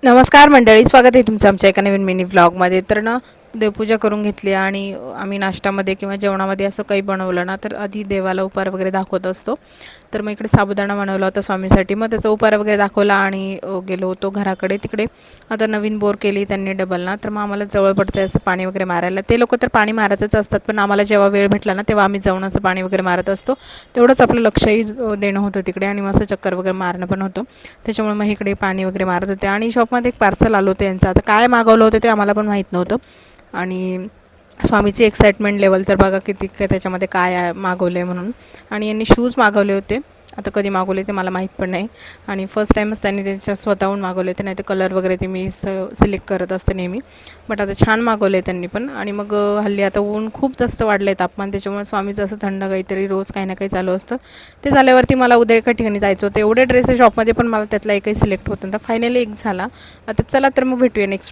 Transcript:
नमस्कार मंडळी, स्वागत आहे तुमचं आमच्या एका नवीन मिनी व्लॉगमध्ये. तर ना देवपूजा करून घेतली आणि आम्ही नाश्त्यामध्ये किंवा जेवणामध्ये असं काही बनवलं ना तर आधी देवाला उपार वगैरे दाखवत असतो. तर मग इकडे साबुदाणा बनवला होता स्वामीसाठी, मग त्याचा उपार वगैरे दाखवला आणि गेलो होतो घराकडे. तिकडे आता नवीन बोर केली त्यांनी डबल ना, तर मग आम्हाला जवळ पडतं असं पाणी वगैरे मारायला. ते लोक तर पाणी मारतच असतात, पण आम्हाला जेव्हा वेळ भेटला ना तेव्हा आम्ही जाऊन असं पाणी वगैरे मारत असतो. तेवढंच आपलं लक्षही देणं होतं तिकडे आणि मस्त चक्कर वगैरे मारणं पण होतं. त्याच्यामुळे मग इकडे पाणी वगैरे मारत होते. आणि शॉपमध्ये एक पार्सल आलं होतं यांचं. आता काय मागवलं होतं ते आम्हाला पण माहीत नव्हतं. आणि स्वामीची एक्साइटमेंट लेवल तर बघा किती, त्याच्यामध्ये काय मागवलं आहे म्हणून. आणि यांनी शूज मागवले होते. आता कधी मागवले ते मला माहीत पण नाही. आणि फर्स्ट टाईमच त्यांनी त्यांच्या स्वतःहून मागवले होते, नाही तर कलर वगैरे ते मी सिलेक्ट करत असते नेहमी. बट आता छान मागवले त्यांनी पण. आणि मग हल्ली आता ऊन खूप जास्त वाढलं आहे तापमान, त्याच्यामुळे स्वामीचं असं थंड काहीतरी रोज काही ना काही चालू असतं. ते झाल्यावरती मला उद्या एका ठिकाणी जायचं होतं. एवढे ड्रेसेस शॉपमध्ये, पण मला त्यातला एकही सिलेक्ट होत नव्हता. फायनली एक झाला. आता चला तर मग भेटूया नेक्स्ट